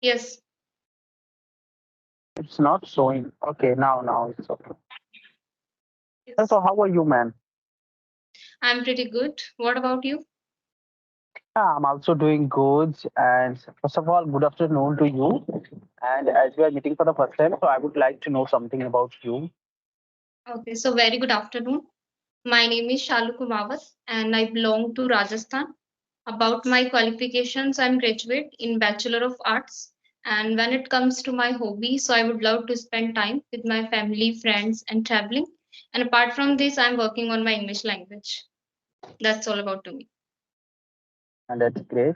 Yes, It's not showing. Okay, now it's okay. yes. So how are you, man? I'm pretty good. What about you? Yeah, I'm also doing good. And first of all, good afternoon to you. And as we are meeting for the first time, so I would like to know something about you. Okay, so very good afternoon. My name is Shalu Kumavas and I belong to Rajasthan. About my qualifications, I'm graduate in Bachelor of Arts. And when it comes to my hobby, so I would love to spend time with my family, friends, and traveling. And apart from this, I'm working on my English language. That's all about to me. And that's great.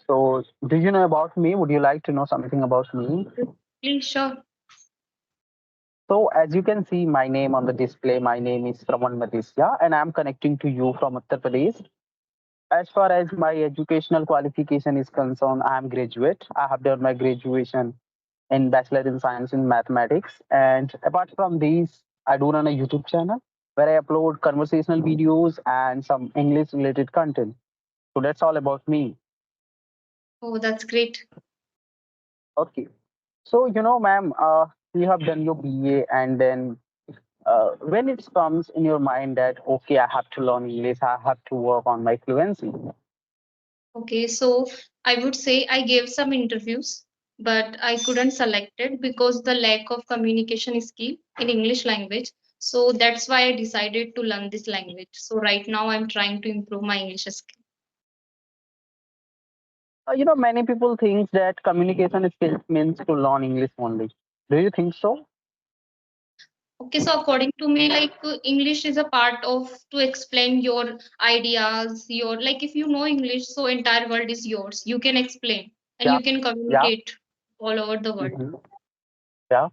So, do you know about me? Would you like to know something about me? Please, sure. So, as you can see, my name on the display, my name is Praman Matisya, and I'm connecting to you from Uttar Pradesh. As far as my educational qualification is concerned, I'm graduate. I have done my graduation in Bachelor in Science in Mathematics. And apart from these, I do run a YouTube channel where I upload conversational videos and some English related content. So that's all about me. Oh, that's great. Okay. So, ma'am, you have done your BA, and then when it comes in your mind that, okay, I have to learn English, I have to work on my fluency. Okay, so I would say I gave some interviews, but I couldn't select it because the lack of communication skill in English language. So that's why I decided to learn this language. So right now I'm trying to improve my English skill. Many people think that communication skills means to learn English only. Do you think so? Okay, so according to me, like English is a part of to explain your ideas, your like if you know English, so entire world is yours. You can explain and Yeah. you can Yeah. communicate all over the world. Hmm. Yeah.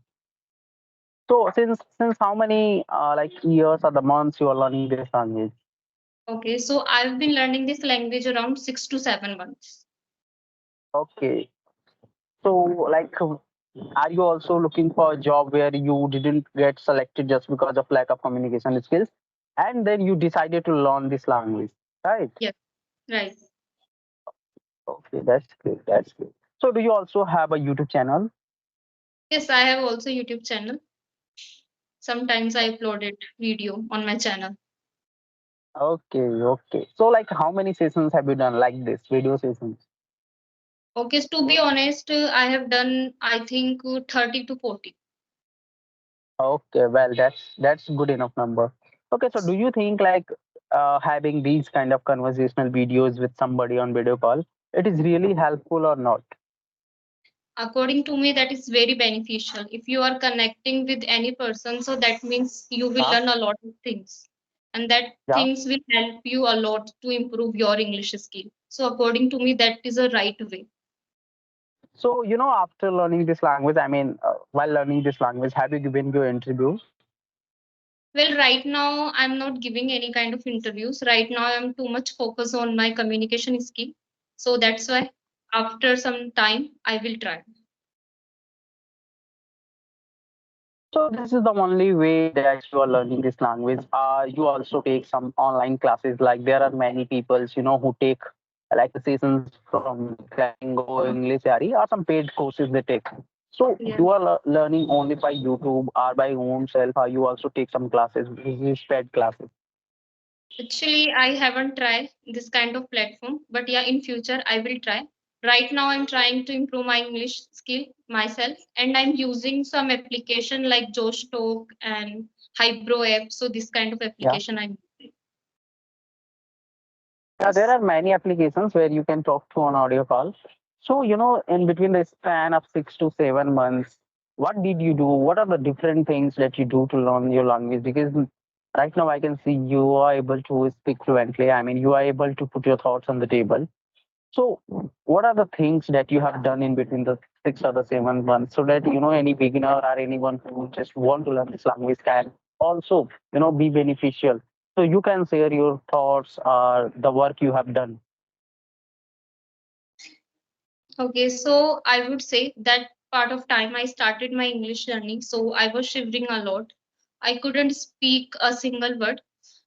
So since how many like years or the months you are learning this language? Okay, so I've been learning this language around 6 to 7 months. Okay. So like, are you also looking for a job where you didn't get selected just because of lack of communication skills, and then you decided to learn this language, right? Yes, right. Okay, that's good. That's good. So do you also have a YouTube channel? Yes, I have also YouTube channel. Sometimes I upload it video on my channel. Okay, okay. So like, how many sessions have you done like this video sessions? Okay, so to be honest, I have done I think 30 to 40. Okay, well, that's good enough number. Okay, so do you think like having these kind of conversational videos with somebody on video call, it is really helpful or not? According to me, that is very beneficial. If you are connecting with any person, so that means you will Huh? learn a lot of things. And that Yeah. things will help you a lot to improve your English skill. So according to me, that is a right way. So after learning this language, I mean, while learning this language, have you given your interviews? Well, right now I'm not giving any kind of interviews. Right now I'm too much focused on my communication skill. So that's why after some time I will try. So this is the only way that you are learning this language. You also take some online classes. Like there are many people, who take like the sessions from Clango, English, Yari, or some paid courses they take. So Yeah. you are learning only by YouTube or by own self, or you also take some classes, which is paid classes. Actually, I haven't tried this kind of platform, but yeah, in future I will try. Right now, I'm trying to improve my English skill myself, and I'm using some application like Josh Talk and Hybro app. So this kind of Yeah. application I'm using. Yeah, there Yes. are many applications where you can talk to on audio call. So, in between the span of 6 to 7 months, what did you do? What are the different things that you do to learn your language? Because right now I can see you are able to speak fluently. I mean, you are able to put your thoughts on the table. So, what are the things that you have done in between the 6 or the 7 months so that, any beginner or anyone who just want to learn this language can also, be beneficial? So you can share your thoughts or the work you have done. Okay, so I would say that part of time I started my English learning, so I was shivering a lot. I couldn't speak a single word,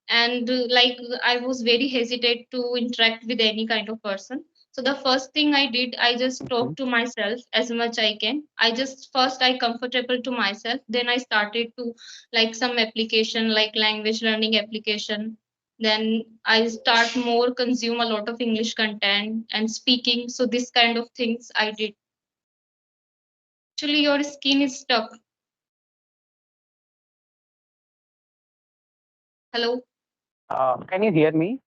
and I was very hesitant to interact with any kind of person. So the first thing I did, I just Mhm. talked to myself as much I can. I just first I comfortable to myself. Then I started to like some application like language learning application. Then I start more consume a lot of English content and speaking. So this kind of things I did. Actually, your skin is stuck. Hello. Can you hear me?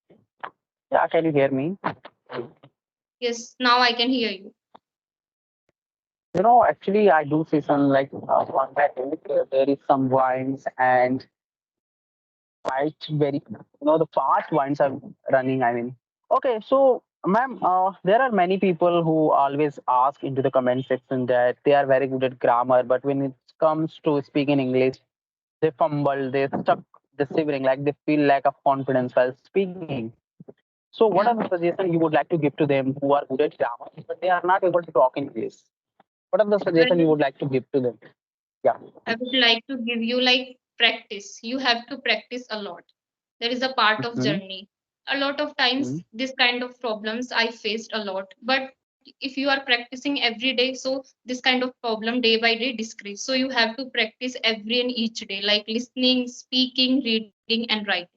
Yeah, can you hear me? Yes, now I can hear you. Actually, I do see some like on that there is some wines and quite very the fast wines are running. I mean, okay, so ma'am, there are many people who always ask into the comment section that they are very good at grammar, but when it comes to speaking English, they fumble, they stuck, they shivering, like they feel lack of confidence while speaking. So, what are the Yeah. suggestions you would like to give to them who are good at grammar, but they are not able to talk English? What are the suggestions you Well, would like to give to them? Yeah. I would like to give you like practice. You have to practice a lot. There is a part of Mm-hmm. journey. A lot of times this kind of problems I faced a lot. But if you are practicing every day, so this kind of problem day by day decrease. So you have to practice every and each day, like listening, speaking, reading, and writing.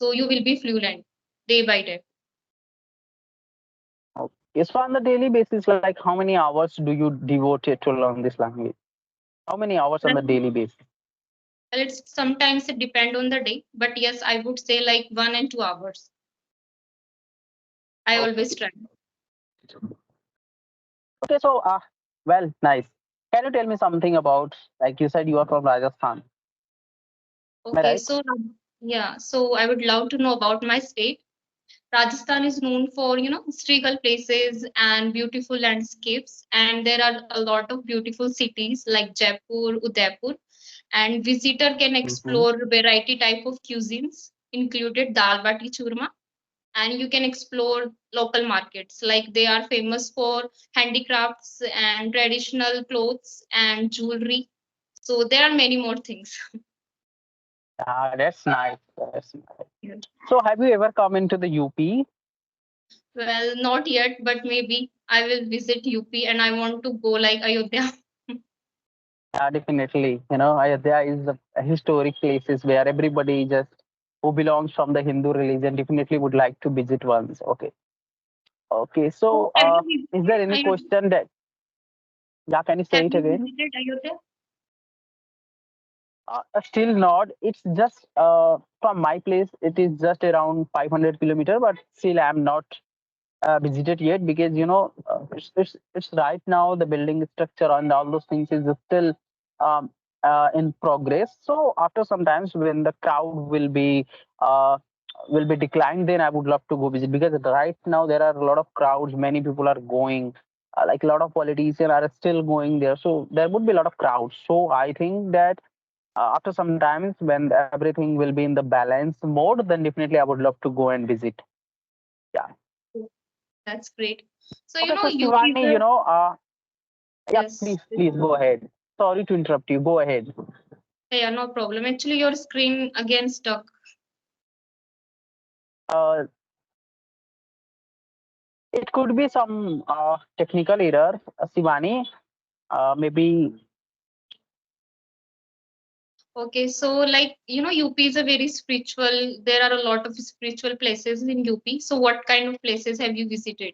So you will be fluent day by day. Okay. So, on the daily basis, like how many hours do you devote it to learn this language? How many hours on the Well, daily basis? it's sometimes it depend on the day, but yes, I would say like 1 and 2 hours. I always Okay. try. Okay. So, well, nice. Can you tell me something about, like you said, you are from Rajasthan? Am I Okay, right? so yeah, so I would love to know about my state. Rajasthan is known for, historical places and beautiful landscapes, and there are a lot of beautiful cities like Jaipur, Udaipur, and visitor can Mm-hmm. explore variety type of cuisines, included dal bati churma, and you can explore local markets like they are famous for handicrafts and traditional clothes and jewelry. So there are many more things. Yeah, that's nice. That's nice. So, have you ever come into the UP? Well, not yet, but maybe I will visit UP and I want to go like Ayodhya. Yeah, definitely. Ayodhya is a historic places where everybody just who belongs from the Hindu religion definitely would like to visit once. Okay. Okay. So So, have you is there visited any Ayodhya? question that, yeah, can you say Have it you again? visited Ayodhya? Still not. It's just from my place, it is just around 500 kilometer, but still I'm not visited yet because it's right now the building structure and all those things is still um, in progress. So after some times when the crowd uh, will be declined, then I would love to go visit because right now there are a lot of crowds. Many people are going. Like a lot of politicians are still going there, so there would be a lot of crowds. So I think that after some times when everything will be in the balance mode, then definitely I would love to go and visit. Yeah. Oh, that's great. So Okay, so UP is Shivani, a yeah, yes. please go ahead. Sorry to interrupt you. Go ahead. Yeah, no problem. Actually, your screen again stuck. Uh, it could be some technical error, Shivani. Maybe Okay, so like UP is a very spiritual. There are a lot of spiritual places in UP. So what kind of places have you visited?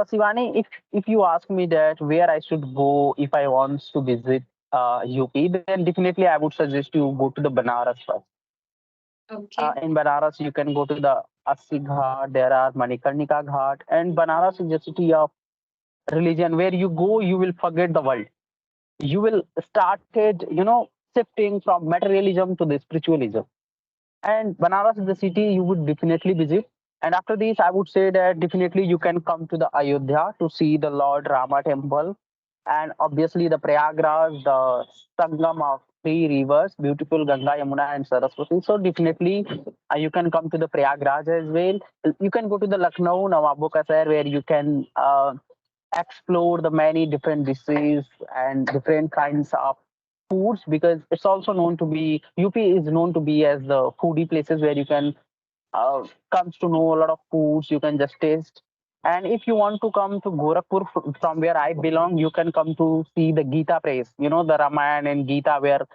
Shivani, if you ask me that where I should go if I want to visit UP, then definitely I would suggest you go to the Banaras first. Okay. In Banaras, you can go to the Assi Ghat, there are Manikarnika Ghat, and Banaras is a city of religion where you go, you will forget the world. You will started, shifting from materialism to the spiritualism. And Banaras is the city you would definitely visit. And after this, I would say that definitely you can come to the Ayodhya to see the Lord Rama temple. And obviously the Prayagraj, the Sangam of three rivers, beautiful Ganga, Yamuna, and Saraswati. So definitely you can come to the Prayagraj as well. You can go to the Lucknow, Nawabo Kasar, where you can explore the many different dishes and different kinds of foods because it's also known to be UP is known to be as the foodie places where you can comes to know a lot of foods. You can just taste. And if you want to come to Gorakhpur from where I belong, you can come to see the Gita praise. You know the Ramayana and Gita where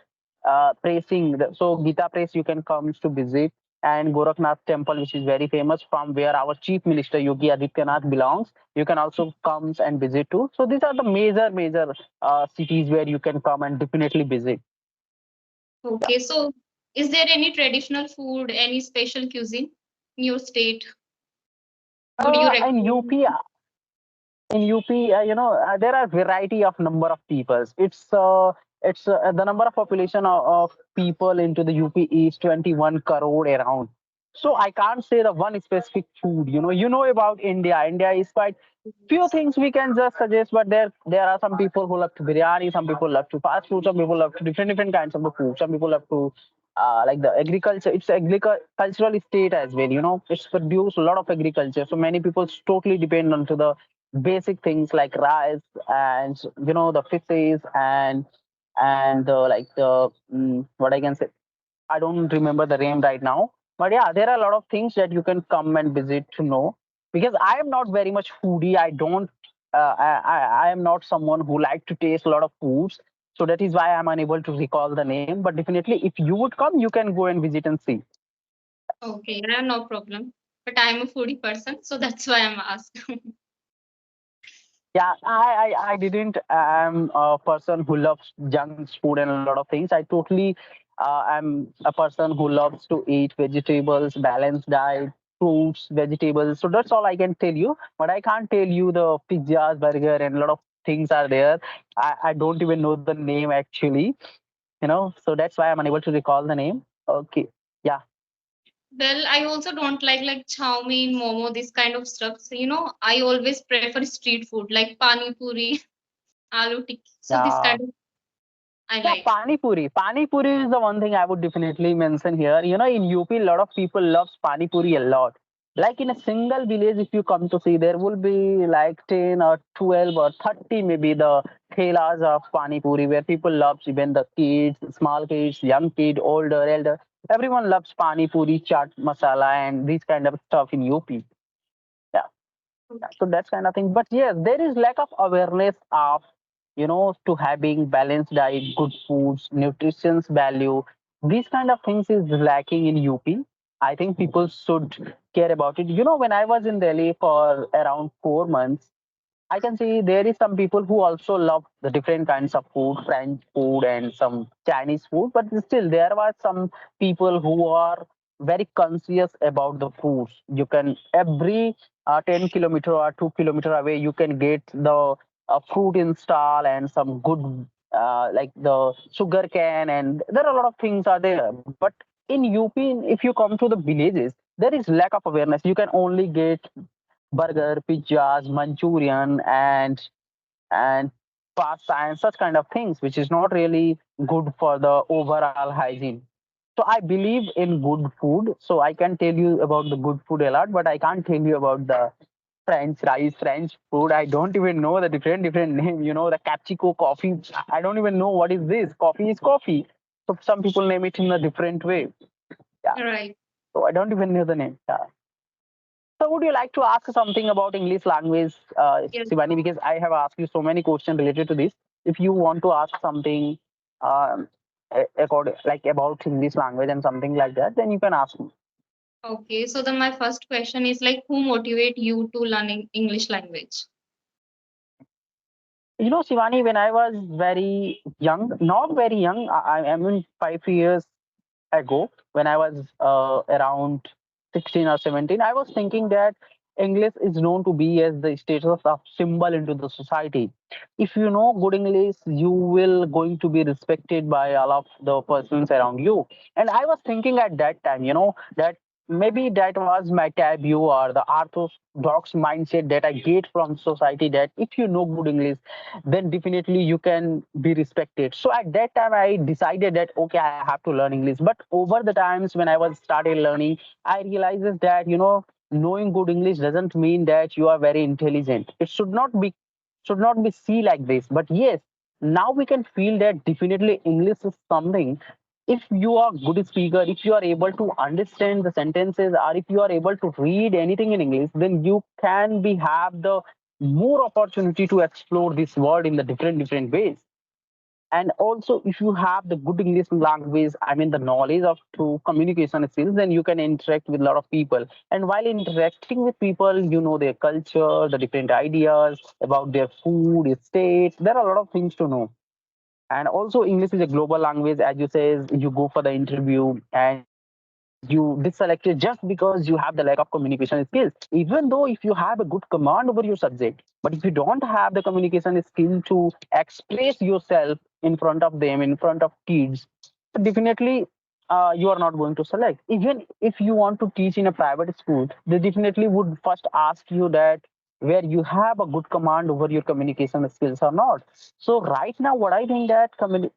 praising. So Gita praise you can come to visit, and Gorakhnath temple, which is very famous, from where our chief minister Yogi Adityanath belongs. You can also come and visit too. So these are the major cities where you can come and definitely visit. Yeah. Okay, so is there any traditional food, any special cuisine in your state? Would you In recommend? UP, there are variety of number of peoples. It's the number of population of people into the UP is 21 crore around. So I can't say the one specific food. You know about India. India is quite few things we can just suggest, but there are some people who love to biryani, some people love to fast food, some people love to different kinds of the food, some people love to like the agriculture. It's agricultural state as well. It's produce a lot of agriculture, so many people totally depend on to the basic things like rice and the fishes and like the what I can say, I don't remember the name right now. But yeah, there are a lot of things that you can come and visit to know. Because I am not very much foodie. I don't. I am not someone who like to taste a lot of foods. So that is why I'm unable to recall the name. But definitely, if you would come, you can go and visit and see. Okay, I have no problem. But I'm a foodie person, so that's why I'm asked. Yeah, I didn't. I'm a person who loves junk food and a lot of things. I totally am a person who loves to eat vegetables, balanced diet, fruits, vegetables. So that's all I can tell you. But I can't tell you the pizzas, burger, and a lot of things are there. I don't even know the name actually. So that's why I'm unable to recall the name. Okay. Yeah. Well, I also don't like chow mein, momo, this kind of stuff. So, I always prefer street food like pani puri, aloo tikki. So this Yeah. kind of I Yeah, like. pani puri. Pani puri is the one thing I would definitely mention here. In UP, a lot of people loves pani puri a lot. Like in a single village, if you come to see, there will be like 10 or 12 or 30 maybe the thelas of pani puri where people loves, even the kids, small kids, young kid, older, elder. Everyone loves pani puri, chaat masala, and these kind of stuff in UP. Yeah. Yeah, so that's kind of thing. But yes, there is lack of awareness of to having balanced diet, good foods, nutrition's value. These kind of things is lacking in UP. I think people should care about it. When I was in Delhi for around 4 months, I can see there is some people who also love the different kinds of food, French food and some Chinese food, but still there were some people who are very conscious about the foods. You can every 10 kilometer or 2 kilometer away, you can get the fruit in stall and some good like the sugar cane, and there are a lot of things are there. But in UP, if you come to the villages, there is lack of awareness. You can only get burger, pizzas, Manchurian, and pasta and such kind of things, which is not really good for the overall hygiene. So I believe in good food. So I can tell you about the good food a lot, but I can't tell you about the French rice, French food. I don't even know the different name. The capsico coffee. I don't even know what is this. Coffee is coffee. So some people name it in a different way. Yeah. Right. So I don't even know the name. Yeah. So, would you like to ask something about English language, Yes. Shivani? Because I have asked you so many questions related to this. If you want to ask something, like about English language and something like that, then you can ask me. Okay. So then my first question is like, who motivate you to learning English language? Shivani, when I was very young, not very young, I mean 5 years ago, when I was around 16 or 17, I was thinking that English is known to be as the status of symbol into the society. If you know good English, you will going to be respected by all of the persons around you. And I was thinking at that time, that maybe that was my taboo or the orthodox mindset that I get from society, that if you know good English, then definitely you can be respected. So at that time I decided that okay, I have to learn English. But over the times when I was started learning, I realizes that knowing good English doesn't mean that you are very intelligent. It should not be see like this. But yes, now we can feel that definitely English is something if you are good speaker, if you are able to understand the sentences, or if you are able to read anything in English, then you can be have the more opportunity to explore this world in the different ways. And also, if you have the good English language, I mean the knowledge of through communication skills, then you can interact with a lot of people. And while interacting with people, you know their culture, the different ideas about their food, state. There are a lot of things to know. And also English is a global language. As you say, you go for the interview and you disselected just because you have the lack of communication skills, even though if you have a good command over your subject. But if you don't have the communication skill to express yourself in front of them, in front of kids, definitely you are not going to select. Even if you want to teach in a private school, they definitely would first ask you that where you have a good command over your communication skills or not. So right now, what I think that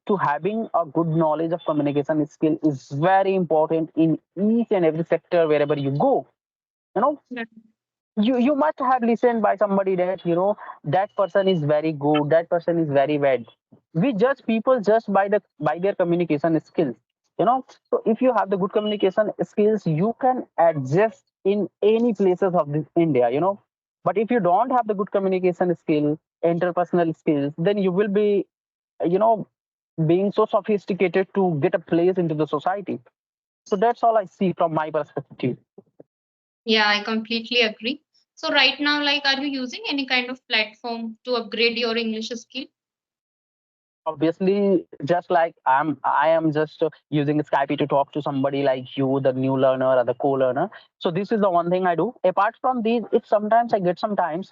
to having a good knowledge of communication skill is very important in each and every sector wherever you go. You know, Right. you must have listened by somebody that that person is very good, that person is very bad. We judge people just by their communication skills. So if you have the good communication skills, you can adjust in any places of this India. But if you don't have the good communication skill, interpersonal skills, then you will be you know being so sophisticated to get a place into the society. So that's all I see from my perspective. Yeah, I completely agree. So right now, like, are you using any kind of platform to upgrade your English skill? Obviously, just like I am just using Skype to talk to somebody like you, the new learner or the co-learner. So this is the one thing I do. Apart from these, if sometimes I get some times,